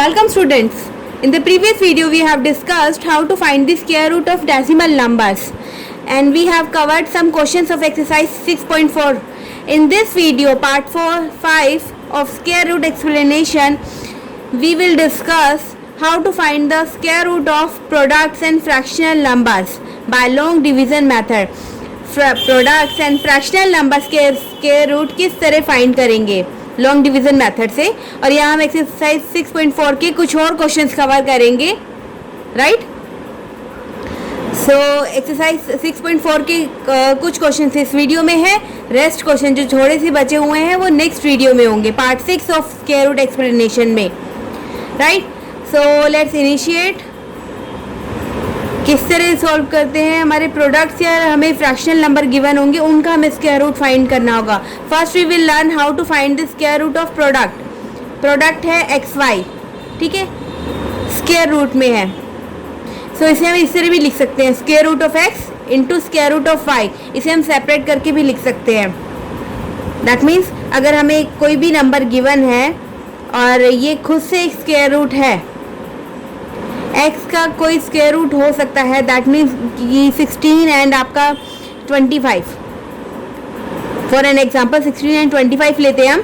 Welcome students. In the previous video we have discussed how to find the square root of decimal numbers and we have covered some questions of exercise 6.4. In this video part 5 of square root explanation we will discuss how to find the square root of products and fractional numbers by long division method. Products and fractional numbers के square root किस तरह find करेंगे long division method से, और यहाँ हम exercise 6.4 के कुछ और क्वेश्चंस कवर करेंगे, राइट। सो एक्सरसाइज 6.4 के कुछ क्वेश्चंस इस वीडियो में है, रेस्ट क्वेश्चन जो थोड़े से बचे हुए हैं वो नेक्स्ट वीडियो में होंगे, part 6 of square root explanation में, राइट। So let's initiate. किस तरह सॉल्व करते हैं, हमारे प्रोडक्ट्स या हमें फ्रैक्शनल नंबर गिवन होंगे उनका हमें स्क्वायर रूट फाइंड करना होगा। First we will learn how to find the square root of product है एक्स वाई, ठीक है, स्क्वायर रूट में है। सो इसे हम इस तरह भी लिख सकते हैं, square root of x into square root of y. इसे हम सेपरेट करके भी लिख सकते हैं। दैट मीन्स अगर हमें कोई भी नंबर गिवन है और ये खुद से एक स्क्वायर रूट है, x का कोई स्क्वायर रूट हो सकता है, दैट मीन्स कि 16 एंड आपका 25, फॉर एन एग्जांपल 16 एंड 25 लेते हैं हम।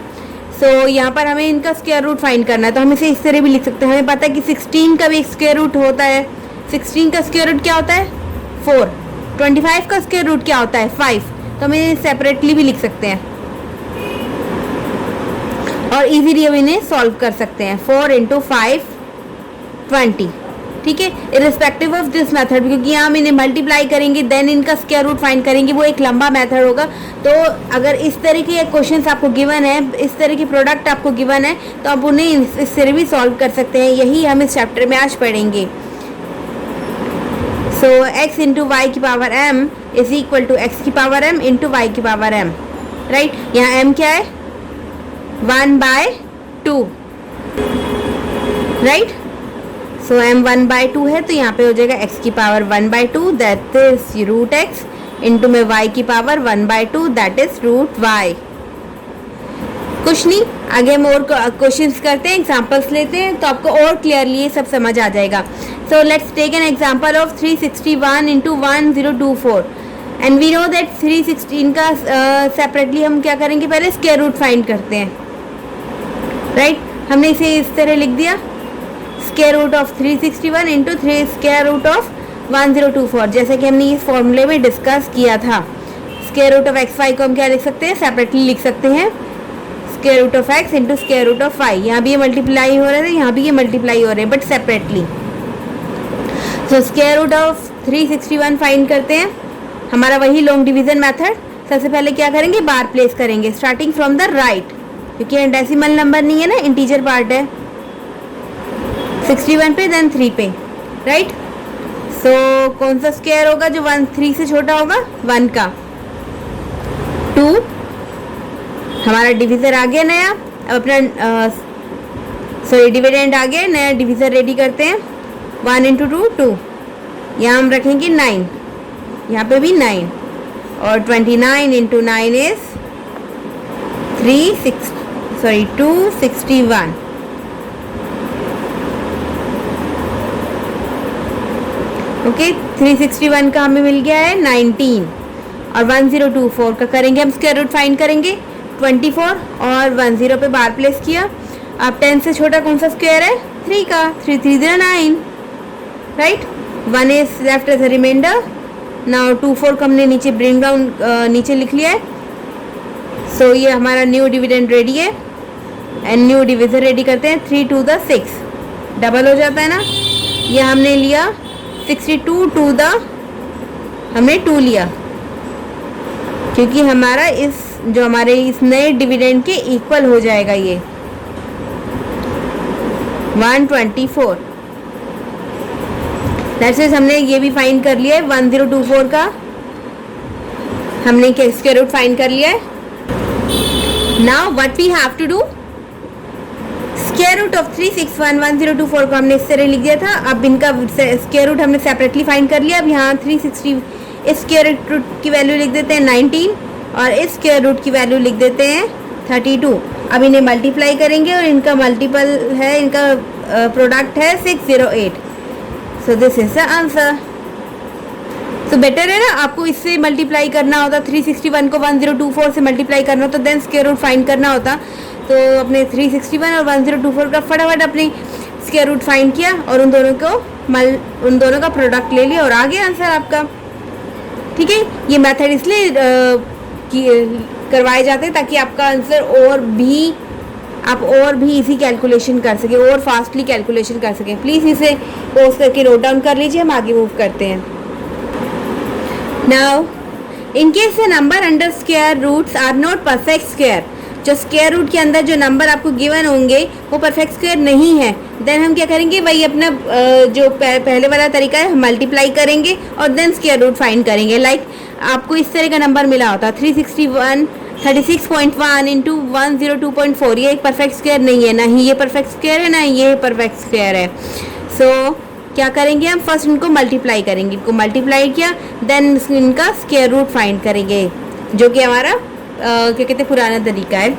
सो यहाँ पर हमें इनका स्क्वायर रूट फाइंड करना है, तो हम इसे इस तरह भी लिख सकते हैं। हमें पता है कि 16 का भी एक स्क्वायर रूट होता है, 16 का स्क्वायर रूट क्या होता है 4, 25 का स्क्वायर रूट क्या होता है 5, तो हम इन्हें सेपरेटली भी लिख सकते हैं और इजीली हम इन्हें सॉल्व कर सकते हैं। 4 इंटू 5 20, ठीक है, इरिस्पेक्टिव ऑफ दिस मेथड, क्योंकि यहाँ हम इन्हें मल्टीप्लाई करेंगे देन इनका स्क्वायर रूट फाइंड करेंगे, वो एक लंबा मेथड होगा। तो अगर इस तरह के क्वेश्चंस आपको गिवन है, इस तरह के प्रोडक्ट आपको गिवन है, तो आप उन्हें इस तरह भी सॉल्व कर सकते हैं। यही हम इस चैप्टर में आज पढ़ेंगे। सो x इंटू वाई की power m is equal to x की पावर m इंटू वाई की पावर m, राइट। यहाँ m क्या है 1/2, राइट। सो m 1/2 है, तो यहाँ पे हो जाएगा x की power 1/2 that is root x into में y की power 1/2 that is root y। कुछ नहीं, आगे हम और क्वेश्चंस करते हैं, एग्जांपल्स लेते हैं, तो आपको और क्लियरली ये सब समझ आ जाएगा। So let's take an example of 361 into 1024 and we know that 316 का सेपरेटली हम क्या करेंगे, पहले स्क्वायर रूट फाइंड करते हैं, राइट। हमने इसे इस तरह लिख दिया, square root of 361 into square root of 1024, जैसे कि हमने इस फॉर्मूले में डिस्कस किया था। Square root of x y को हम क्या लिख सकते हैं, सेपरेटली लिख सकते हैं, square root of x into square root of y. यहाँ भी ये मल्टीप्लाई हो रहे थे, यहाँ भी ये मल्टीप्लाई हो रहे हैं, but separately. So square root of 361 find करते हैं, हमारा वही लॉन्ग डिवीजन मेथड। सबसे पहले क्या करेंगे, बार प्लेस करेंगे स्टार्टिंग फ्रॉम द राइट, क्योंकि डेसिमल नंबर नहीं है ना, इंटीजर पार्ट है। 61 पे देन 3 पे, राइट। सो कौन सा स्क्वायर होगा जो 3 से छोटा होगा, 1 का 2। हमारा डिविजर आ गया नया, अब अपना सॉरी डिविडेंड आ गया, नया डिविजर रेडी करते हैं। 1 इंटू 2 2, यहाँ हम रखेंगे 9, यहाँ पे भी 9, और 29 इंटू 9 इज 261। ओके, 361 का हमें मिल गया है 19, और 1024 का करेंगे हम स्क्वायर रूट फाइंड करेंगे 24, और 10 पे बार प्लेस किया। अब 10 से छोटा कौन सा स्क्वायर है, 3 का, 3 3 9, right. 1 is left as a reminder. Now 24 को हमने नीचे ब्रिंग डाउन नीचे लिख लिया है। सो ये हमारा न्यू डिविडेंड रेडी है एंड न्यू डिविजर रेडी करते हैं। 3 2 द 6 डबल हो जाता है ना, ये हमने लिया 62 टू द हमने 2 लिया, क्योंकि हमारा इस जो हमारे इस नए डिविडेंड के इक्वल हो जाएगा ये 124। दैट्स इट, हमने ये भी फाइंड कर लिया है, 1024 का हमने स्क्वायर रूट फाइंड कर लिया है। Now what we have to do, square root of 361 1024 को हमने इस तरह लिख दिया था, अब इनका स्क्वायर रूट हमने सेपरेटली फाइंड कर लिया। अब यहाँ 360 इस स्क्वायर रूट की वैल्यू लिख देते हैं 19, और इस स्क्वायर रूट की वैल्यू लिख देते हैं 32। अब इन्हें मल्टीप्लाई करेंगे और इनका मल्टीपल है, इनका प्रोडक्ट है 608. सो दिस इज द आंसर. तो बेटर है ना, आपको इससे मल्टीप्लाई करना होता, 361 को 1024 से मल्टीप्लाई करना होता, देन स्क्वायर रूट फाइंड करना होता. तो अपने 361 और 1024 का फटाफट अपने स्क्वायर रूट फाइंड किया और उन दोनों का प्रोडक्ट ले लिया और आ गया आंसर आपका. ठीक है, ये मेथड इसलिए करवाए जाते हैं ताकि आपका आंसर आप और भी इजी कैलकुलेशन कर सके, और फास्टली कैलकुलेशन कर सकें. प्लीज़ इसे पोस्ट करके नोट डाउन कर लीजिए. हम आगे मूव करते हैं. Now in case the number under square roots are not perfect square, जो स्क्वायर रूट के अंदर जो नंबर आपको गिवन होंगे वो परफेक्ट स्क्वायर नहीं है, देन हम क्या करेंगे, वही अपना जो पहले वाला तरीका है, मल्टीप्लाई करेंगे और देन स्क्वायर रूट फाइंड करेंगे. लाइक आपको इस तरह का नंबर मिला होता 36.1 इंटू 102.4. ये एक परफेक्ट स्क्वायर नहीं है, ना ही ये परफेक्ट स्क्वायर है, ना ये परफेक्ट स्क्वायर है. सो क्या करेंगे, हम फर्स्ट इनको मल्टीप्लाई करेंगे. इनको मल्टीप्लाई किया, देन इनका स्क्वायर रूट फाइंड करेंगे, जो कि हमारा क्या कहते हैं पुराना तरीका है.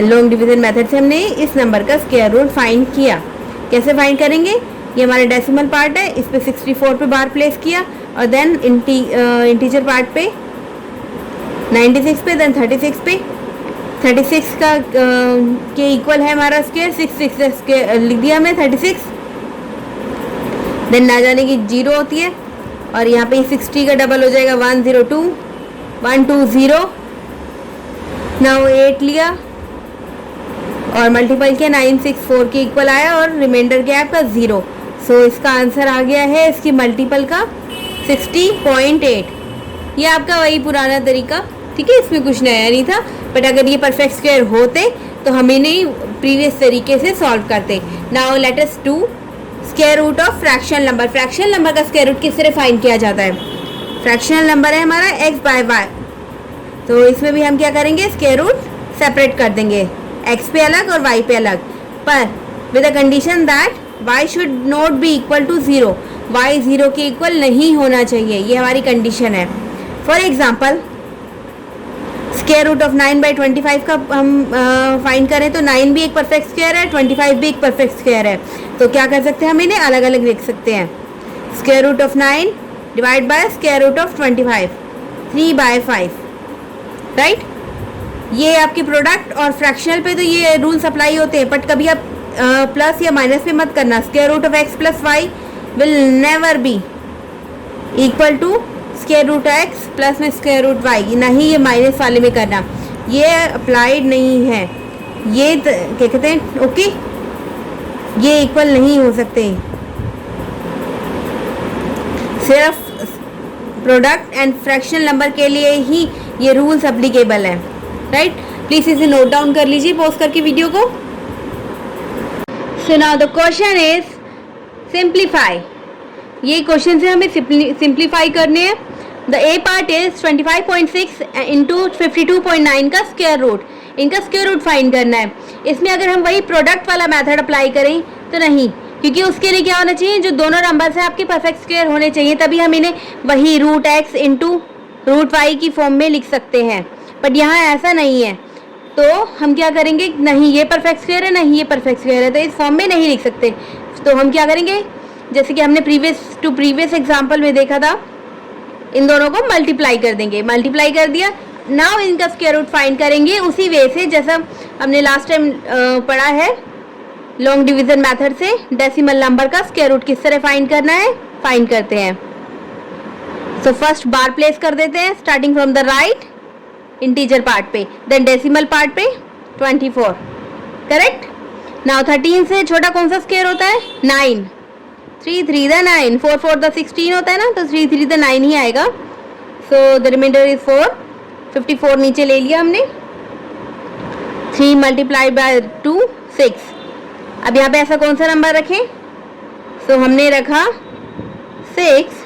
लॉन्ग डिवीजन मेथड से हमने इस नंबर का स्क्वायर रूट फाइंड किया. कैसे फाइंड करेंगे, ये हमारा डेसिमल पार्ट है, इस पे 64 पे बार प्लेस किया और देन इंटीजर पार्ट पे 96 पे, देन 36 पे. 36 का के इक्वल है हमारा स्क्वायर, 6 लिख दिया हमने 36. देन ना जाने की 0 होती है और यहाँ पे 60 का डबल हो जाएगा 102, 120. नाउ 8 लिया और मल्टीपल किया, 964 के इक्वल आया और रिमाइंडर क्या है आपका 0. सो इसका आंसर आ गया है इसकी मल्टीपल का 60.8. ये आपका वही पुराना तरीका. ठीक है, इसमें कुछ नया नहीं था, बट अगर ये परफेक्ट स्क्वायर होते तो हम इन्हें प्रीवियस तरीके से सॉल्व करते. Now let us do square root of fractional number. Fractional number का स्क्वायर रूट किस तरह फाइंड किया जाता है. फ्रैक्शनल नंबर है हमारा x बाय y, तो इसमें भी हम क्या करेंगे, स्क्वायर रूट सेपरेट कर देंगे, x पे अलग और y पे अलग, पर with a condition that y should not be equal to 0. y 0 के इक्वल नहीं होना चाहिए, ये हमारी कंडीशन है. For example square root of 9/25 का हम फाइंड करें तो 9 भी एक परफेक्ट स्क्वायर है, 25 भी एक परफेक्ट स्क्वायर है. तो क्या कर सकते हैं, हम इन्हें अलग अलग लिख सकते हैं. Square root of 9 divide by square root of 25, 3/5. Right, ये आपके प्रोडक्ट और फ्रैक्शनल पे तो ये रूल्स अप्लाई होते हैं, बट कभी आप प्लस या माइनस पे मत करना. Square root of x plus y will never be equal to square root x plus में स्क्वायर रूट वाई. नहीं, ये माइनस वाले में करना, ये अप्लाइड नहीं है. ये क्या कहते हैं, ओके, ये इक्वल नहीं हो सकते. सिर्फ प्रोडक्ट एंड फ्रैक्शनल नंबर के लिए ही ये रूल्स अप्लीकेबल है. राइट, प्लीज इसे नोट डाउन कर लीजिए पॉज करके वीडियो को. So now the question is simplify. ये क्वेश्चन से हमें सिंप्लीफाई करने हैं. The A part is 25.6 into 52.9 का स्क्वायर रूट. इनका स्क्वायर रूट फाइंड करना है. इसमें अगर हम वही प्रोडक्ट वाला मेथड अप्लाई करें तो नहीं, क्योंकि उसके लिए क्या होना चाहिए, जो दोनों नंबर्स हैं आपके परफेक्ट स्क्वायर होने चाहिए, तभी हम इन्हें वही root x into root y की फॉर्म में लिख सकते हैं. बट यहाँ ऐसा नहीं है, तो हम क्या करेंगे, नहीं ये परफेक्ट स्क्वायर है, नहीं ये परफेक्ट स्क्वायर है, तो इस फॉर्म में नहीं लिख सकते. तो हम क्या करेंगे, जैसे कि हमने प्रीवियस एग्जाम्पल में देखा था, इन दोनों को मल्टीप्लाई कर देंगे. मल्टीप्लाई कर दिया, नाउ इनका स्क्वायर रूट फाइंड करेंगे उसी वे से जैसा हमने लास्ट टाइम पढ़ा है लॉन्ग डिवीजन मेथड से. डेसिमल नंबर का स्क्वायर रूट किस तरह फाइंड करना है, फाइंड करते हैं. सो फर्स्ट बार प्लेस कर देते हैं starting from the right integer part पे, देन डेसिमल पार्ट पे 24. करेक्ट. नाउ 13 से छोटा कौन सा स्क्वायर होता है, 9. 3 3 द 9, 4 4 द 16 होता है ना, तो 3 3 द 9 ही आएगा. So the remainder is 4. 54 नीचे ले लिया हमने. 3 मल्टीप्लाई बाय 2 6. अब यहाँ पे ऐसा कौन सा नंबर रखें, सो हमने रखा 6.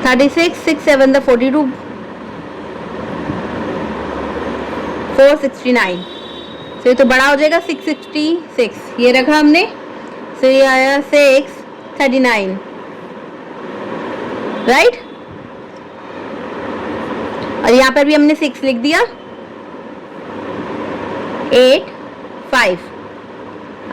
36 6 7 द 42 469. तो ये तो बड़ा हो जाएगा 666. ये रखा हमने, तो ये आया 639. राइट, और यहाँ पर भी हमने 6 लिख दिया. 8 5.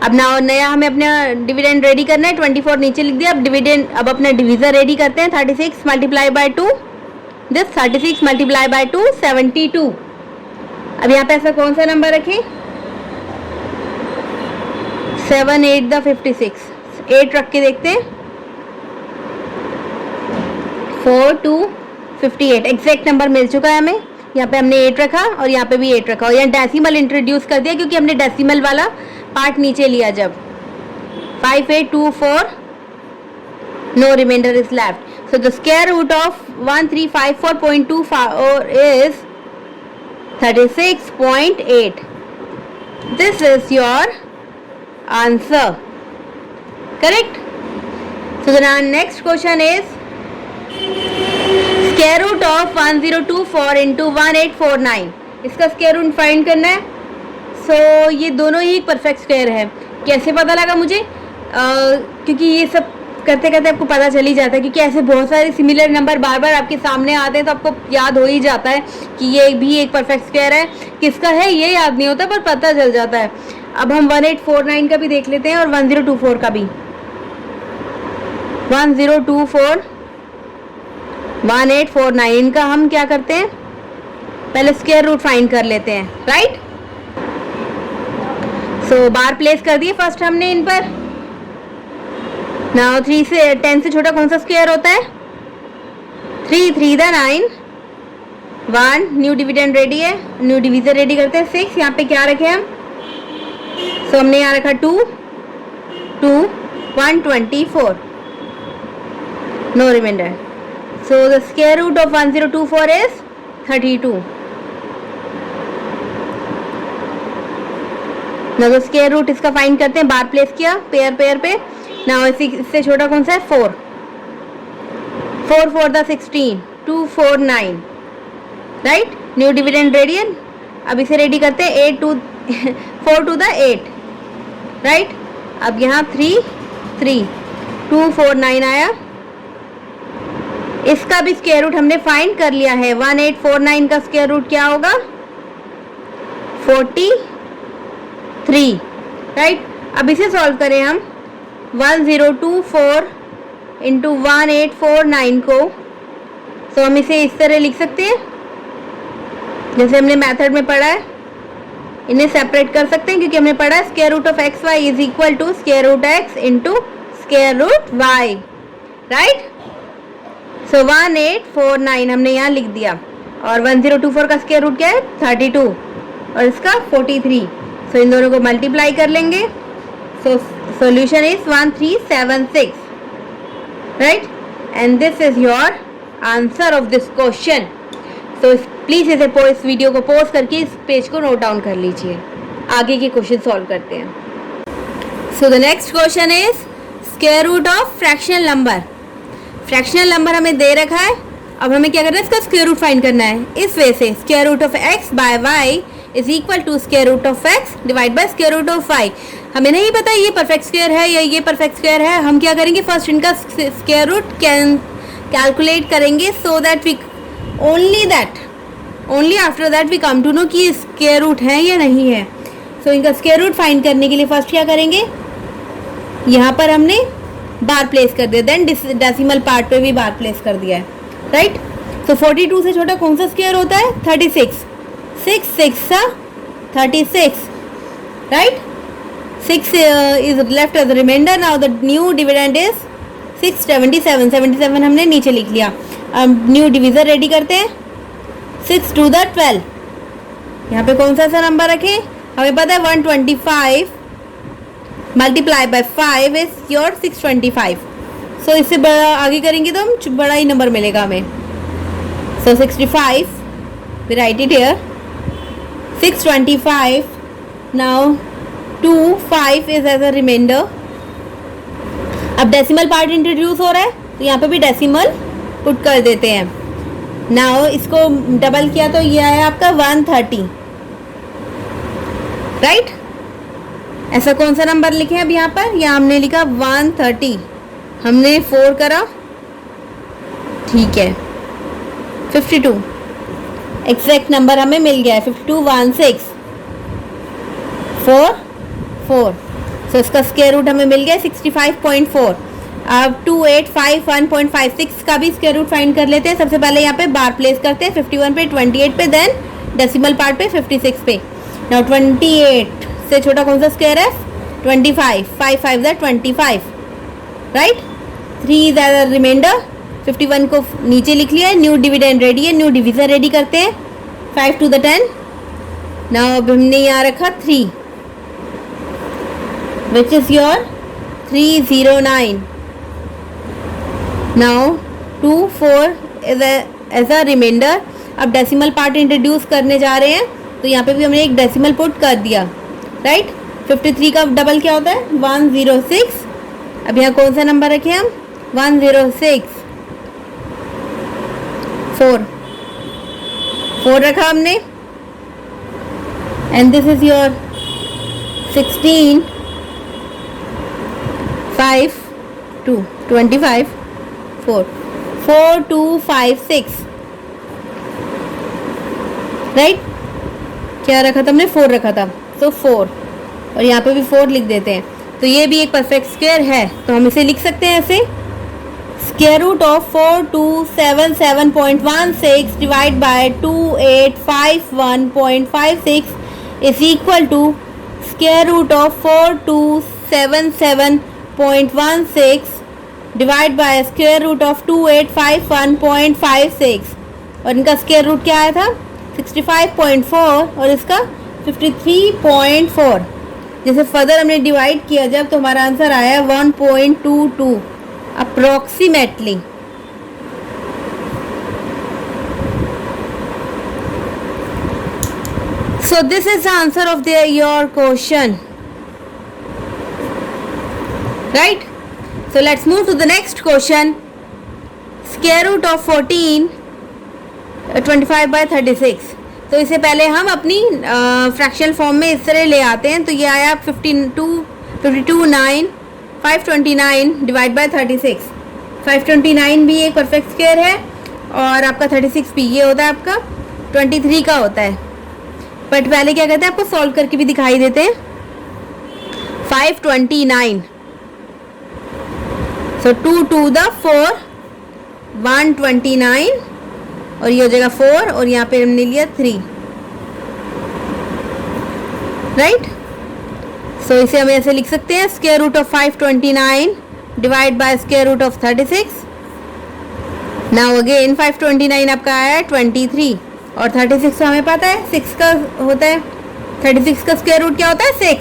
अब ना नया हमें अपना डिविडेंड रेडी करना है, 24 नीचे लिख दिया। अब डिविडेंड, अब अपना डिविजर रेडी करते हैं। 36 multiply by 2, this 36 multiply by 2 72। अब यहाँ पे ऐसा कौन सा नंबर रखें? 7 8 द 56, 8 रख के देखते हैं। 4 2 58 एग्जैक्ट नंबर मिल चुका है हमें। यहाँ पे हमने 8 रखा और यहाँ पे भी 8 रखा और यहाँ डेसिमल इंट्रोड्यूस कर दिया क्योंकि हमने डेसिमल वाला पार्ट नीचे लिया जब। 5824, no reminder is left. So the square root of 1354.24 is 36.8. This is your answer, correct? So the next question is square root of 1024 into 1849, इसका स्क्वायर रूट फाइंड करना है। सो ये दोनों ही परफेक्ट स्क्वायर है। कैसे पता लगा मुझे? क्योंकि ये सब करते करते आपको पता चल ही जाता है, क्योंकि ऐसे बहुत सारे सिमिलर नंबर बार बार आपके सामने आते हैं तो आपको याद हो ही जाता है कि ये भी एक परफेक्ट स्क्वायर है। किसका है ये याद नहीं होता पर पता चल जाता है। अब हम 1849 का भी देख लेते हैं और 1024 का भी। 1024 1849 का हम क्या करते हैं, पहले स्क्वायर रूट फाइंड कर लेते हैं, राइट? सो बार प्लेस कर दिए फर्स्ट हमने इन पर। नाउ 3 से 10 से छोटा कौन सा स्क्वायर होता है? 3 3 द 9, 1 न्यू डिविडेंड रेडी है, न्यू डिविजन रेडी करते हैं। 6 यहाँ पे क्या रखे हम? सो हमने यहाँ रखा 2 2 124, no reminder. So the square root of 1024 is 32. Now the square root इसका फाइंड करते हैं। बार प्लेस किया पेयर पेयर पे। Now इससे छोटा कौन सा है? 4 4 4 the 16, 249, right? New dividend ready है। अब इसे रेडी करते हैं। 8 2 4 2 द 8, राइट? अब यहाँ 3 3 249 आया। इसका भी स्क्वायर रूट हमने फाइंड कर लिया है। 1849 का स्क्वायर रूट क्या होगा? 43, राइट? अब इसे सॉल्व करें हम। 1024 इंटू 1849 को, तो हम इसे इस तरह लिख सकते हैं जैसे हमने मेथड में पढ़ा है। इन्हें सेपरेट कर सकते हैं क्योंकि हमने पढ़ा है square root of x Y is equal to square root x into square root Y, right? So 1849 हमने यहाँ लिख दिया और 1024 का स्क्वायर रूट क्या है? 32 और इसका 43। सो इन दोनों को मल्टीप्लाई कर लेंगे। So solution is 1376, right? And this is your answer of this question. So please इस वीडियो को पॉज करके इस पेज को नोट डाउन कर लीजिए। आगे के क्वेश्चन सॉल्व करते हैं। So the next question is square root of fractional number. Fractional number हमें दे रखा है। अब हमें क्या करना है? इसका स्क्वायर रूट फाइंड करना है। इस वे से square root of x by y is equal to square root of x divide by square root of y. हमें नहीं पता ये परफेक्ट स्क्वायर है या ये परफेक्ट स्क्वायर है। हम क्या करेंगे? फर्स्ट इनका स्क्वायर रूट कैलकुलेट करेंगे so that we only after that we come to know कि स्क्वायर रूट है या नहीं है। सो इनका स्क्वायर रूट फाइंड करने के लिए फर्स्ट क्या करेंगे? यहाँ पर हमने बार प्लेस कर दिया, देन डेसिमल पार्ट पे भी बार प्लेस कर दिया है, राइट? सो 42 से छोटा कौन सा स्क्वायर होता है? 36, 6 6 36, right? 6 is left as reminder. Now the new dividend is 677, 77 हमने नीचे लिख लिया। अब न्यू डिविजन रेडी करते हैं। 6 2 द 12, यहाँ पे कौन सा नंबर रखें? हमें पता है 125 मल्टीप्लाई बाय 5 इज योर 625। सो इससे बड़ा आगे करेंगे तो हम बड़ा ही नंबर मिलेगा हमें। So 65, we write it here, 625। Now 2 5 is as a reminder. अब डेसिमल पार्ट इंट्रोड्यूस हो रहा है तो यहाँ पे भी डेसिमल पुट कर देते हैं। नाउ इसको डबल किया तो ये आया आपका 130, राइट? ऐसा कौन सा नंबर लिखे अब यहाँ पर? यहाँ हमने लिखा 130, हमने 4 करा, ठीक है। 52 एग्जैक्ट नंबर हमें मिल गया है। 52 1 6 4 4। सो इसका स्क्वायर रूट हमें मिल गया 65.4। अब 2851.56 का भी स्क्वायर रूट फाइंड कर लेते हैं। सबसे पहले यहाँ पे बार प्लेस करते हैं 51 पे, 28 पे, देन डेसिमल पार्ट पे 56 पे। नाउ 28 से छोटा कौन सा स्क्वायर है? 25, 5 5 ज़ा 25, राइट। 3 is as reminder. 51 को नीचे लिख लिया है। न्यू डिविडेंड रेडी है, न्यू डिविजन रेडी करते हैं। 5 to the 10। नाउ अब हमने यहाँ रखा 3, which is your 309। Now 2 4 as a reminder. अब डेसिमल पार्ट इंट्रोड्यूस करने जा रहे हैं, तो यहाँ पे भी हमने एक डेसिमल पुट कर दिया, राइट। 53 का डबल क्या होता है? 106। अब यहाँ कौन सा नंबर रखे हम? 106। 4 रखा हमने। And this is your 16 5 2 25 4 4 2 5 6, right. क्या रखा था हमने? 4 रखा था, तो 4, और यहाँ पे भी 4 लिख देते हैं। तो ये भी एक परफेक्ट स्क्वायर है, तो हम इसे लिख सकते हैं ऐसे। Square root of 4277.16 divide by 2851.56 is equal to square root of 4277.16 divide by square root of 2851.56, और इनका स्क्वायर रूट क्या आया था? 65.4 और इसका 53.4। जैसे फर्दर हमने डिवाइड किया जब, तो हमारा आंसर आया 1.22 approximately. So this is the answer of your question, right? So let's move to the next question. Square root of 14 25/36। तो इससे पहले हम अपनी फ्रैक्शनल फॉर्म में इस तरह ले आते हैं। तो ये आया 52 529 डिवाइड बाय 36। 529 भी एक परफेक्ट स्क्वायर है, और आपका 36 भी, ये होता है आपका 23 का होता है। बट पहले क्या कहते हैं, आपको सॉल्व करके भी दिखाई देते हैं। 529, सो 2 2 द 4 129, और ये हो जाएगा 4, और यहाँ पे हमने लिया 3, राइट। सो इसे हम ऐसे लिख सकते हैं, square root of 529 divide by square root of 36। Now again 529 आपका आया है 23, और 36 तो हमें पता है 6 का होता है। 36 का स्क्वायर रूट क्या होता है? 6।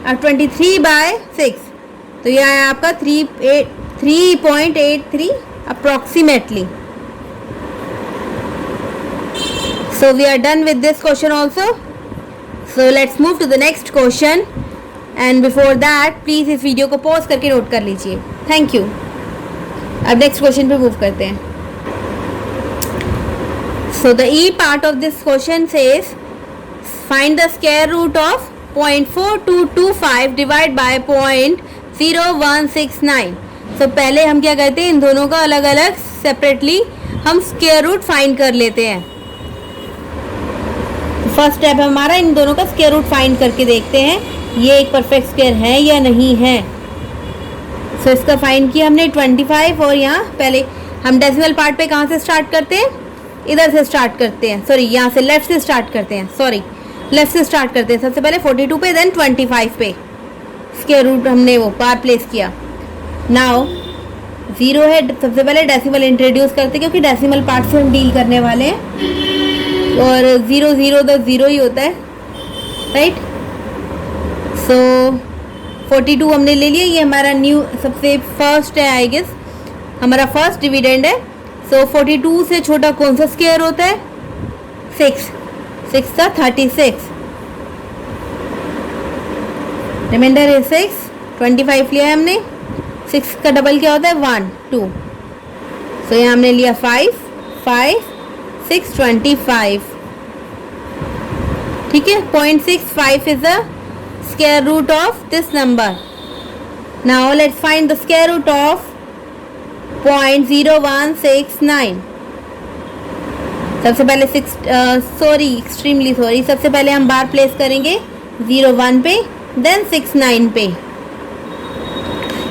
अब 23/6, तो ये आया आपका 3.83 approximately. So we are done with this question also. So let's move to the next question. And before that, please इस वीडियो को पॉज करके नोट कर लीजिए। Thank you. अब नेक्स्ट क्वेश्चन पे मूव करते हैं। So the E part of this question says find the square root of 0.4225 divided by 0.0169. So पहले हम क्या करते हैं, इन दोनों का अलग अलग सेपरेटली हम स्क्वायर रूट फाइंड कर लेते हैं। फर्स्ट स्टेप हमारा इन दोनों का स्क्वायर रूट फाइंड करके देखते हैं ये एक परफेक्ट स्क्वायर है या नहीं है। सो इसका फाइंड किया हमने 25, और यहाँ पहले हम डेसिमल पार्ट पे कहाँ से स्टार्ट करते हैं? इधर से स्टार्ट करते हैं, सॉरी यहाँ से लेफ्ट से स्टार्ट करते हैं, सॉरी लेफ्ट से स्टार्ट करते हैं। सबसे पहले 42 पे, देन 25 पे स्क्वायर रूट हमने वो पार प्लेस किया। नाउ 0 है, सबसे पहले डेसिमल इंट्रोड्यूस करते हैं क्योंकि डेसिमल पार्ट से हम डील करने वाले हैं, और 0 0 तो 0 ही होता है, राइट। सो 42 हमने ले लिया, ये हमारा न्यू सबसे फर्स्ट है, आई गेस हमारा फर्स्ट डिविडेंड है। सो 42 से छोटा कौन सा स्क्वायर होता है? 6 का 36, रिमाइंडर है 6, 25 लिया है हमने। 6 का डबल क्या होता है? 1 2। सो यहाँ हमने लिया 5 5 6 25, ठीक है। 0.65 is the square root of this number. Now let's find the square root of 0.0169। सबसे पहले एक्सट्रीमली सॉरी, सबसे पहले हम बार प्लेस करेंगे 01 पे, देन 69 पे,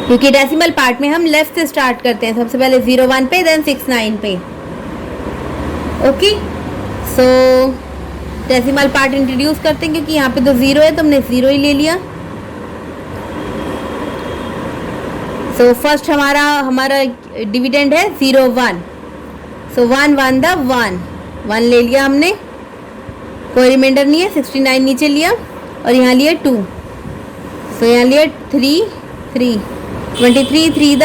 क्योंकि डेसिमल पार्ट में हम लेफ्ट से स्टार्ट करते हैं, सबसे पहले 01 पे देन 69 पे। ओके, सो डेसिमल पार्ट इंट्रोड्यूस करते हैं, क्योंकि यहाँ पे तो 0 है तो हमने 0 ही ले लिया। सो फर्स्ट हमारा डिविडेंड है 01, सो 1 1 द 1 ले लिया हमने, कोई रिमाइंडर नहीं है। 69 नीचे लिया और यहाँ लिया 2, सो यहाँ लिया 3 3, 23 3 द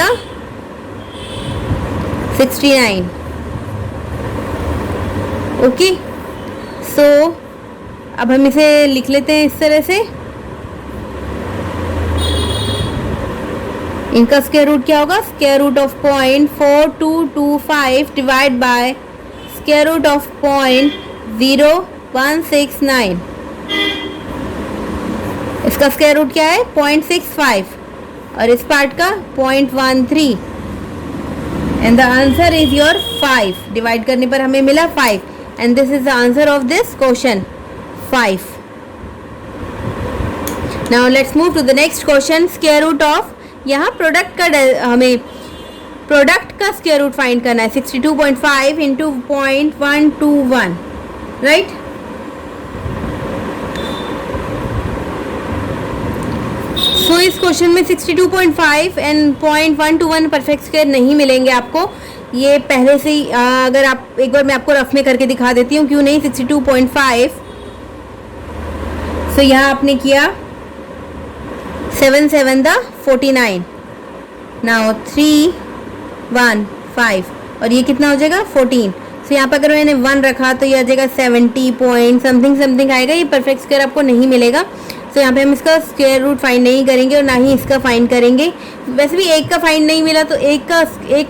69। ओके, सो अब हम इसे लिख लेते हैं इस तरह से। इनका स्क्वायर रूट क्या होगा? Square root of 0.4225 divide by square root of 0.0169। इसका स्क्वायर रूट क्या है? 0.65 और इस पार्ट का 0.13 and the answer is your 5। Divide करने पर हमें मिला 5 and this is the answer of this question 5। Now let's move to the next question. Square root of, यहाँ प्रोडक्ट का हमें प्रोडक्ट का स्क्वायर रूट फाइंड करना है। 62.5 इंटू 0.121, राइट। सो इस क्वेश्चन में 62.5 एंड 0.121 परफेक्ट स्क्वायर नहीं मिलेंगे आपको। ये पहले से ही अगर आप एक बार मैं आपको रफ में करके दिखा देती हूँ, क्यों नहीं। 62.5, सो यहाँ आपने किया 7 7 द 49, नाउ 3 1 5 और ये कितना हो जाएगा 14। सो यहाँ पर अगर मैंने 1 रखा तो ये आ जाएगा 70 पॉइंट समथिंग आएगा। ये परफेक्ट स्क्वायर आपको नहीं मिलेगा। सो यहाँ पे हम इसका स्क्वायर रूट फाइंड नहीं करेंगे और ना ही इसका फाइंड करेंगे। वैसे भी एक का फाइंड नहीं मिला तो एक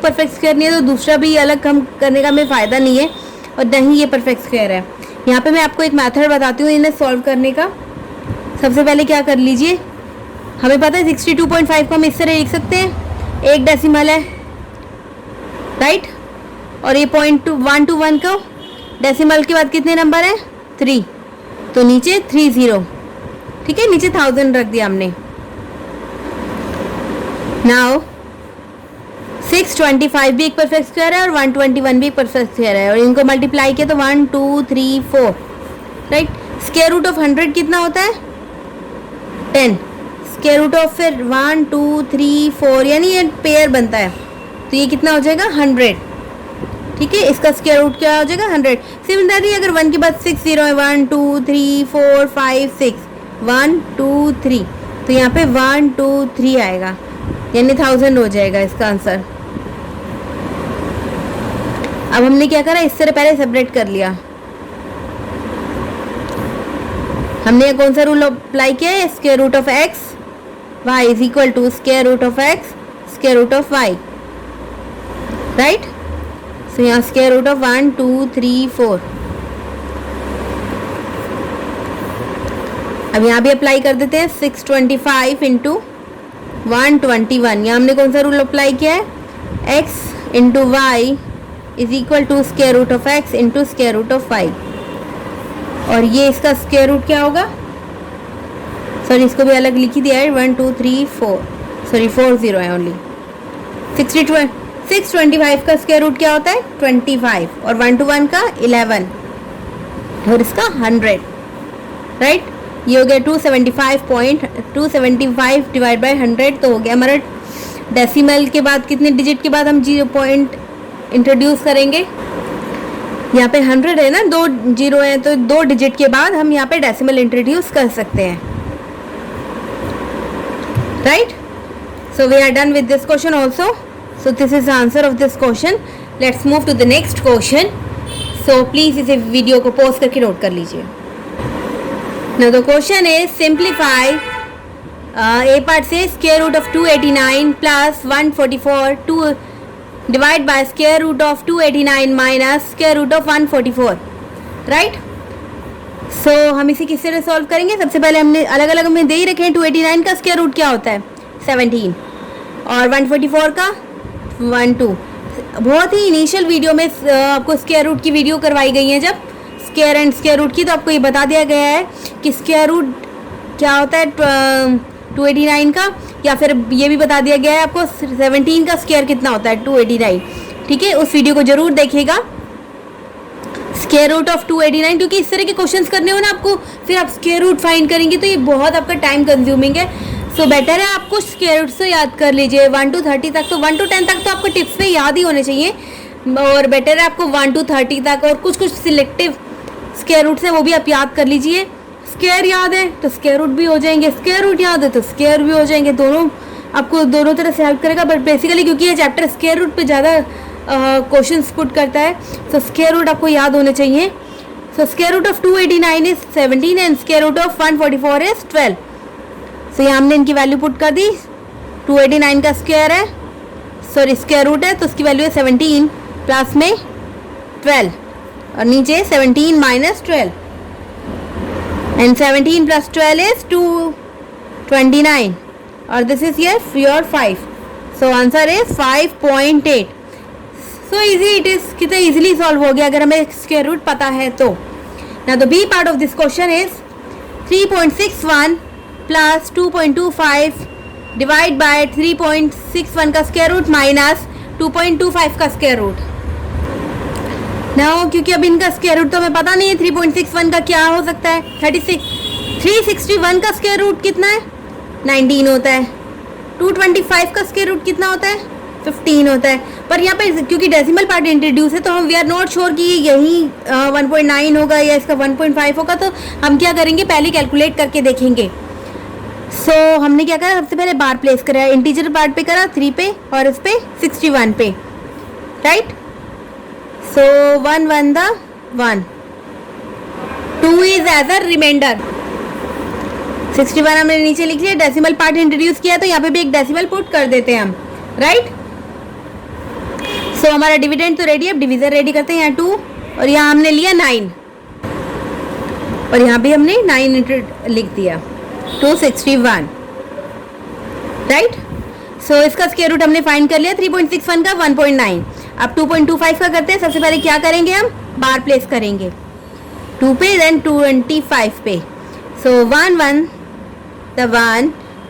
परफेक्ट स्क्वायर नहीं है तो दूसरा भी अलग हम करने का हमें फ़ायदा नहीं है, और ना ही ये परफेक्ट स्क्वायर है। यहाँ पे मैं आपको एक मेथड बताती हूँ इन्हें सॉल्व करने का। सबसे पहले क्या कर लीजिए, हमें पता है 62.5 को हम इस तरह लिख सकते हैं, एक डेसिमल है, राइट। और ये 0.121 का डेसिमल के बाद कितने नंबर हैं? 3, तो नीचे 30, ठीक है, नीचे 1000 रख दिया हमने। नाउ 625 भी एक परफेक्ट स्क्वायर है और 121 भी एक परफेक्ट स्क्वायर है, और इनको मल्टीप्लाई किया तो 1 2 3 4, राइट। स्क्वायर रूट ऑफ 100 कितना होता है? 10। स्क्वायर रूट ऑफ फिर 1 2 3 4, यानी ये पेयर बनता है, तो ये कितना हो जाएगा 100, ठीक है। इसका स्क्वायर रूट क्या हो जाएगा 100। सिमिलरली अगर 1 के बाद 6 0 है, 1 2 3 4 5 6, 1 2 3, तो यहाँ पे 1 2 3 आएगा, यानी 1000 हो जाएगा इसका आंसर। अब हमने क्या करा, इस तरह पहले सेपरेट कर लिया। हमने कौन सा रूल अप्लाई किया है? Square root of x Y is equal to square root of X square root of Y, right. So यहाँ स्क्वायर रूट ऑफ 1 2 3 4। अब यहाँ भी अप्लाई कर देते हैं 625 इंटू 121। यहाँ हमने कौन सा रूल अप्लाई किया है? x into y is equal to square root of x into square root of y, और ये इसका स्क्वायर रूट क्या होगा? सॉरी, इसको भी अलग लिख ही दिया है, 1 2 3 4, सॉरी 40 है ओनली। 625 का स्क्वायर रूट क्या होता है? 25, और 121 का 11, और इसका 100, राइट। ये हो गया 275 डिवाइड बाय 100, तो हो गया हमारा डेसिमल के बाद कितने डिजिट के बाद हम 0 पॉइंट इंट्रोड्यूस करेंगे? यहाँ पे 100 है ना, 2 0 है, तो 2 डिजिट के बाद हम यहाँ पे डेसिमल इंट्रोड्यूस कर सकते हैं, right. So we are done with this question also. So this is the answer of this question. Let's move to the next question. So please इसे वीडियो को पॉज करके नोट कर लीजिए। Now the question is simplify a part से square root of 289 plus 144 to divide by square root of 289 minus square root of 144, right? So हम इसे किस तरह सॉल्व करेंगे? सबसे पहले हमने अलग अलग में दे ही रखे हैं। 289 का स्क्वायर रूट क्या होता है? 17, और 144 का 1 2। बहुत ही इनिशियल वीडियो में आपको स्क्वायर रूट की वीडियो करवाई गई है, जब स्क्वायर एंड स्क्वायर रूट की, तो आपको ये बता दिया गया है कि स्क्वायर रूट क्या होता है 289 का। या फिर ये भी बता दिया गया है आपको 17 का स्क्वायर कितना होता है 289। ठीक है, उस वीडियो को जरूर देखिएगा, स्क्वायर रूट ऑफ 289, क्योंकि इस तरह के क्वेश्चंस करने हो ना आपको, फिर आप स्क्वायर रूट फाइंड करेंगे तो ये बहुत आपका टाइम कंज्यूमिंग है। सो बेटर है आपको स्क्वायर रूट से याद कर लीजिए 1 to 30 तक, तो 1 to 10 तक तो आपको टिप्स पे याद ही होने चाहिए, और बेटर है आपको 1 to 30 तक, और कुछ कुछ सिलेक्टिव स्क्वायर रूट है वो भी आप याद कर लीजिए। स्क्वायर याद है तो स्क्वायर रूट भी हो जाएंगे, स्क्वायर रूट याद है तो स्क्वायर भी हो जाएंगे, दोनों आपको दोनों तरह से हेल्प करेगा। बट बेसिकली क्योंकि ये चैप्टर स्क्वायर रूट पे ज़्यादा क्वेश्चंस पुट करता है, तो स्क्वायर रूट आपको याद होने चाहिए। So square root of 289 is 17 and square root of 144 is 12। So यहाँ हमने इनकी वैल्यू पुट कर दी, 289 का स्क्वायर है, सॉरी स्क्वायर रूट है, तो उसकी वैल्यू है 17 प्लस में 12, और नीचे 17 माइनस 12, एंड 17 प्लस 12 इज 229, और this is your 5। So answer is 5.8। So easy it is, कितना इजीली सॉल्व हो गया अगर हमें स्क्वायर रूट पता है तो। ना the B part of this question is 3.61 plus 2.25 divide by 3.61 का स्क्वायर रूट माइनस 2.25 का स्क्वायर रूट। ना क्योंकि अब इनका स्क्वायर रूट तो हमें पता नहीं है, 3.61 का क्या हो सकता है 36, 361 का स्क्वायर रूट कितना है 19 होता है, 225 का स्क्वायर रूट कितना होता है 15 होता है। पर यहाँ पे क्योंकि डेसिमल पार्ट इंट्रोड्यूस है तो हम वी आर नॉट श्योर कि यही 1.9 होगा या इसका 1.5 होगा, तो हम क्या करेंगे पहले कैलकुलेट करके देखेंगे। सो हमने क्या करा, सबसे पहले बार प्लेस करा, इंटीजर पार्ट पे करा 3 पे और इस पे 61 पे, राइट। So 1 1 the 1, 2 is as a reminder, 61 हमने नीचे लिख लिया, डेसिमल पार्ट इंट्रोड्यूस किया तो यहाँ पे भी एक डेसिमल पुट कर देते हैं हम, राइट। सो हमारा डिविडेंड तो रेडी है, अब डिवीजन रेडी करते हैं। यहाँ 2 और यहाँ हमने लिया 9 और यहाँ भी हमने 9 लिख दिया, 261, राइट। सो इसका स्क्वायर रूट हमने फाइंड कर लिया 3.61 का 1.9। अब 2.25 का करते हैं। सबसे पहले क्या करेंगे, हम बार प्लेस करेंगे 2 पे देन 25 पे। सो 1 1 द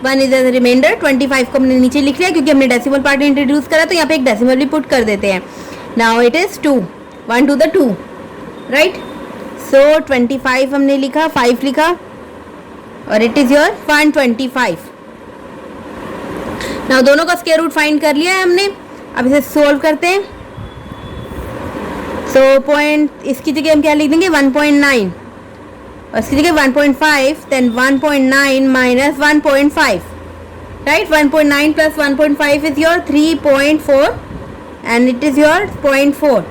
1 इज द रिमाइंडर, 25 को हमने नीचे लिख लिया क्योंकि हमने डेसिमल पार्ट इंट्रोड्यूस करा, तो यहाँ पे एक डेसिमल भी पुट कर देते हैं। Now it is 2, 1 to the 2, right. So 25 हमने लिखा, 5 लिखा और इट इज योर 125। नाउ दोनों का स्क्वायर रूट फाइंड कर लिया है हमने, अब इसे सोल्व करते हैं। सो पॉइंट इसकी जगह हम क्या लिख देंगे 1.9 और इसकी जगह 1.5, then 1.9 minus 1.5, right. 1.9 plus 1.5 is your 3.4 and it is your 0.4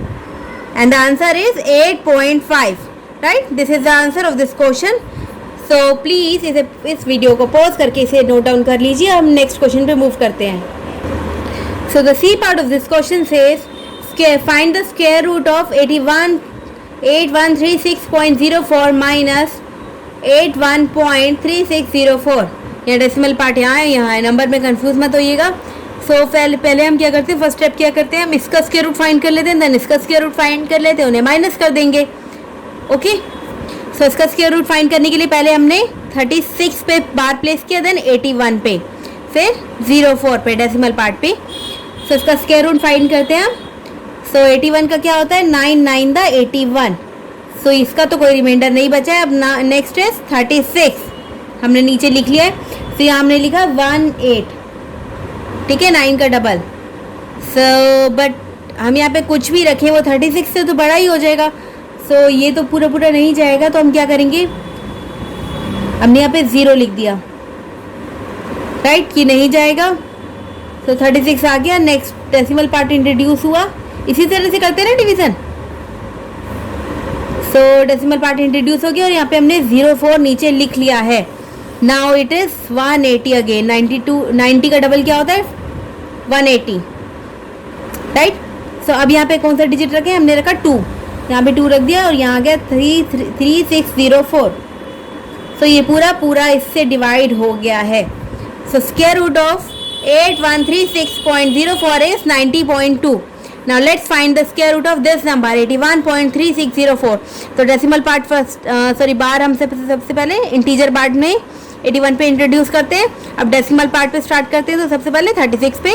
and the answer is 8.5, right. This is the answer of this question. So please इस वीडियो को पॉज करके इसे नोट डाउन कर लीजिए। हम नेक्स्ट क्वेश्चन पे मूव करते हैं। So the C part of this question says find the square root of 8136.04 minus 81.3604। यहाँ डेसिमल पार्ट यहाँ है, नंबर में कंफ्यूज मत होइएगा। सो पहले हम क्या करते हैं, फर्स्ट स्टेप क्या करते हैं, हम इसका स्क्वायर रूट फाइंड कर लेते हैं, देन इसका स्क्वायर रूट फाइंड कर लेते हैं, उन्हें माइनस कर देंगे, ओके। सो इसका स्क्वायर रूट फाइंड करने के लिए पहले हमने 36 पे बार प्लेस किया, देन 81 पे, फिर 04 पे डेसिमल पार्ट पे। सो इसका स्क्वायर रूट फाइंड करते हैं हम। सो 81 का क्या होता है 9 9 द 81। सो इसका तो कोई रिमाइंडर नहीं बचा है। अब नेक्स्ट इज 36 हमने नीचे लिख लिया है, तो यहाँ हमने लिखा 18, ठीक है, 9 का डबल। सो बट हम यहाँ पे कुछ भी रखें वो 36 से तो बड़ा ही हो जाएगा। सो ये तो पूरा पूरा नहीं जाएगा, तो हम क्या करेंगे, हमने यहाँ पे 0 लिख दिया, राइट, ये नहीं जाएगा। सो 36 आ गया, नेक्स्ट डेसिमल पार्ट इंट्रोड्यूस हुआ, इसी तरह से करते हैं ना डिवीजन। सो डेसिमल पार्ट इंट्रोड्यूस हो गया और यहाँ पे हमने 04 नीचे लिख लिया है। नाउ इट इज 180 अगेन, 90 का डबल क्या होता है 180, राइट। सो अब यहाँ पे कौन सा डिजिट रखे, हमने रखा 2, यहाँ पे 2 रख दिया और यहाँ आ गया 3604। सो ये पूरा इससे डिवाइड हो गया है। So square root of 8136.04 is 90.2. Now let's find the square root of this number 81.3604. तो डेसिमल पार्ट फर्स्ट बार हम सबसे पहले इंटीजर पार्ट में 81 पे इंट्रोड्यूस करते हैं। अब डेसिमल पार्ट पे स्टार्ट करते हैं, तो सबसे पहले 36 पे,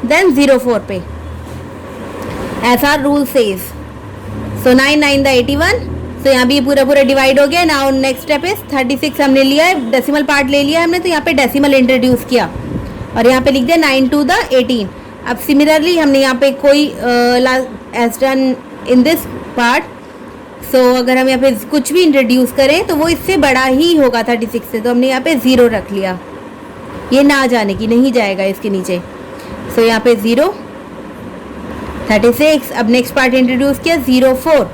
देन 04 पे, ऐसा रूल सेज। सो 9 9 द 81, तो यहाँ भी पूरा पूरा डिवाइड हो गया। नाउ नेक्स्ट स्टेप इज 36 हमने लिया है, डेसिमल पार्ट ले लिया हमने, तो यहाँ पे डेसिमल इंट्रोड्यूस किया और यहाँ पे लिख दिया 9 2 द 18। अब सिमिलरली हमने यहाँ पे कोई as done in this part, so अगर हम यहाँ पे कुछ भी इंट्रोड्यूस करें तो वो इससे बड़ा ही होगा 36 से, तो हमने यहाँ पे 0 रख लिया, ये ना जाने की, नहीं जाएगा इसके नीचे। सो यहाँ पे 0 36। अब नेक्स्ट पार्ट इंट्रोड्यूस किया 04,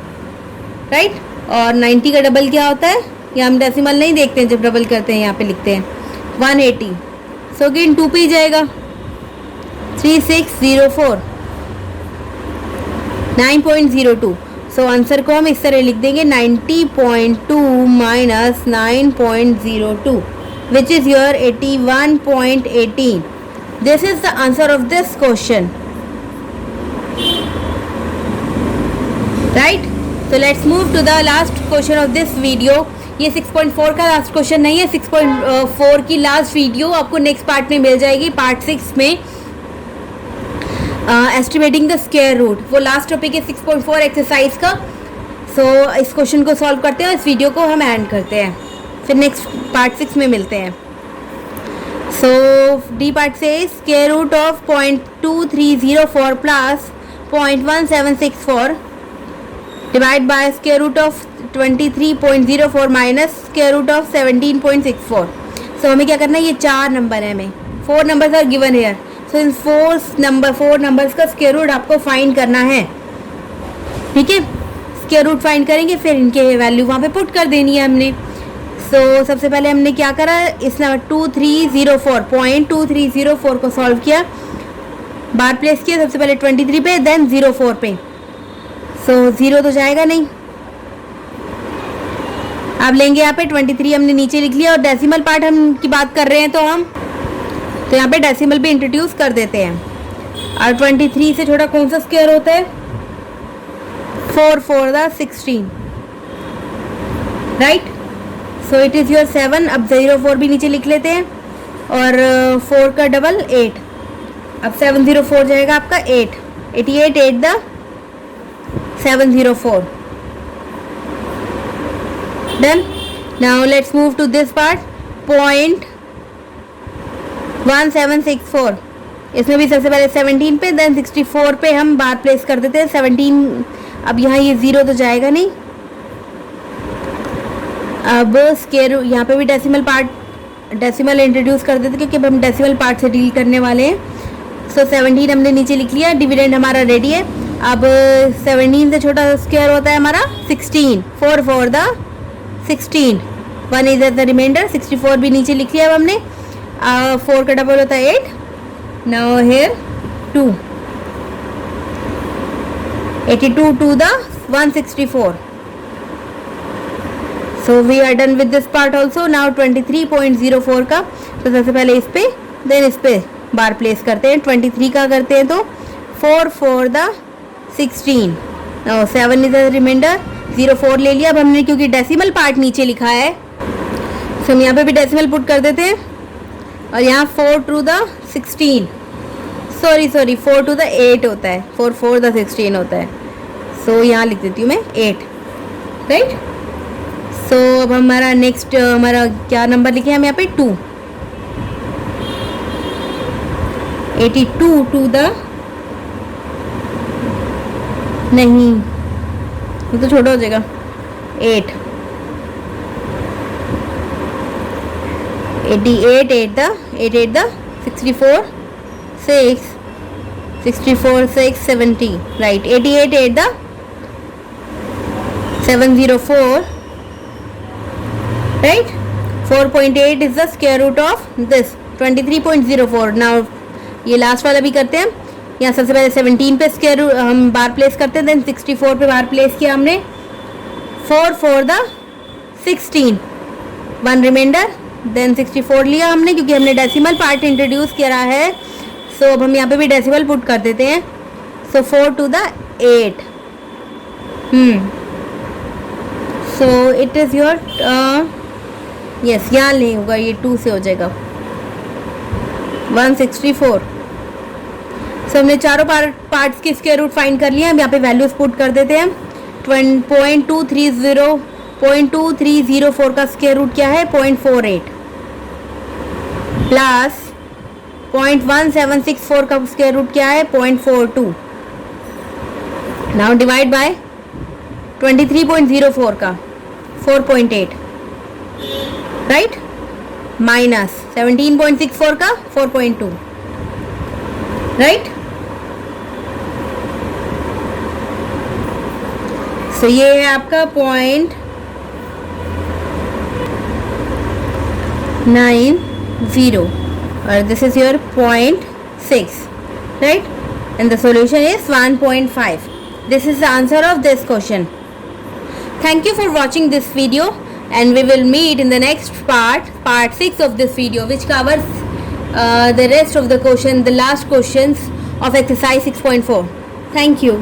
राइट। और 90 का डबल क्या होता है, ये हम डेसिमल नहीं देखते हैं, जब डबल करते हैं यहाँ पे लिखते हैं 180। सो अगेन 2 पे ही जाएगा, 3604 9.02। सो आंसर को हम इस तरह लिख देंगे 90.2 minus 9.02 which is your 81.18। This is the answer of this question, right. So let's move to the last question of this video। ये 6.4 का लास्ट क्वेश्चन नहीं है, 6.4 की लास्ट वीडियो आपको नेक्स्ट पार्ट में मिल जाएगी, पार्ट 6 में एस्टिमेटिंग द स्क्वायर रूट, वो लास्ट टॉपिक है 6.4 एक्सरसाइज का। सो इस क्वेश्चन को सॉल्व करते हैं और इस वीडियो को हम एंड करते हैं, फिर नेक्स्ट पार्ट 6 में मिलते हैं। सो डी पार्ट से square root of 0.2304 plus 0.1764 divide by square root of 23.04 minus square root of 17.64। So हमें क्या करना है, ये 4 नंबर है, हमें 4 numbers are given here. So इन 4 नंबर्स का स्क्वायर रूट आपको फाइंड करना है, ठीक है। स्क्वायर रूट फाइंड करेंगे, फिर इनके वैल्यू वहाँ पे पुट कर देनी है हमने। सो सबसे पहले हमने क्या करा, इस नंबर 2304 को सॉल्व किया, बार प्लेस किया सबसे पहले 23 पे, देन 04 पे। सो 0 तो जाएगा नहीं। अब लेंगे यहाँ पे 23 हमने नीचे लिख लिया, और डेसिमल पार्ट हम की बात कर रहे हैं तो यहाँ पे डेसिमल भी इंट्रोड्यूस कर देते हैं। और 23 से छोटा कौन सा स्क्वायर होता है, 4 4 the 16, right. So it is your 7। अब 04 भी नीचे लिख लेते हैं, और 4 का डबल 8। अब 704 जाएगा आपका 8, 88 8 the 704। Done. Now let's move to this part, 0.1764। इसमें भी सबसे पहले 17 पे, देन 64 पे हम बार प्लेस कर देते हैं 17। अब यहाँ ये 0 तो जाएगा नहीं। अब स्क्वायर यहाँ पे भी डेसिमल इंट्रोड्यूस कर देते, क्योंकि अब हम डेसिमल पार्ट से डील करने वाले हैं। सो 17 हमने नीचे लिख लिया, डिविडेंड हमारा रेडी है। अब 17 से छोटा स्क्वायर होता है हमारा 16, 4 4 द 16, 1 इज द रिमाइंडर। 64 भी नीचे लिख लिया अब हमने। 4 का डबल होता है 8, now here 2, 82 2 the 164। So we are done with this part also. Now 23.04 का, तो सबसे पहले इस पे, देन इस पे बार प्लेस करते हैं। 23 का करते हैं तो 4 4 द 16, 7 इज द रिमाइंडर। 04 ले लिया अब हमने, क्योंकि डेसिमल पार्ट नीचे लिखा है, तो हम यहाँ पे भी डेसिमल पुट कर देते हैं। और यहाँ 4 to the 16, sorry 4 to the 8 होता है, 4 4 द 16 होता है। सो यहाँ लिख देती हूँ मैं 8, राइट। सो अब हमारा नेक्स्ट हमारा क्या नंबर लिखे हम यहाँ पे 2, 82 टू द, नहीं ये तो छोटा हो जाएगा, 8, 88 8 the 64 6 70, right. 88 8 the 704, right. 4.8 is the square root of this 23.04। नाउ ये लास्ट वाला भी करते हैं। यहाँ सबसे पहले 17 पे स्क्वायर हम बार प्लेस करते हैं, देन 64 पे बार प्लेस किया हमने। 4 4 द 16, 1 रिमाइंडर, देन 64 लिया हमने, क्योंकि हमने डेसिमल पार्ट इंट्रोड्यूस करा है। सो अब हम यहाँ पे भी डेसिमल पुट कर देते हैं। So 4 to the 8, so it is your yes, यहाँ नहीं होगा, ये 2 से हो जाएगा 164। सो हमने चारों पार्ट्स के स्क्वायर रूट फाइंड कर लिया। हम यहाँ पे वैल्यूज पुट कर देते हैं। 0.2304 का स्क्वायर रूट क्या है? 0.48 प्लस 0.1764 का स्क्वायर रूट क्या है? 0.42। नाउ डिवाइड बाय 23.04 का 4.8, राइट, माइनस 17.64 का 4.2, राइट। सो ये है आपका 0.90 और this is your 0.6, right, and the solution is 1.5. This is the answer of this question. Thank you for watching this video, and we will meet in the next part 6 of this video, which covers the rest of the question, the last questions of exercise 6.4. Thank you.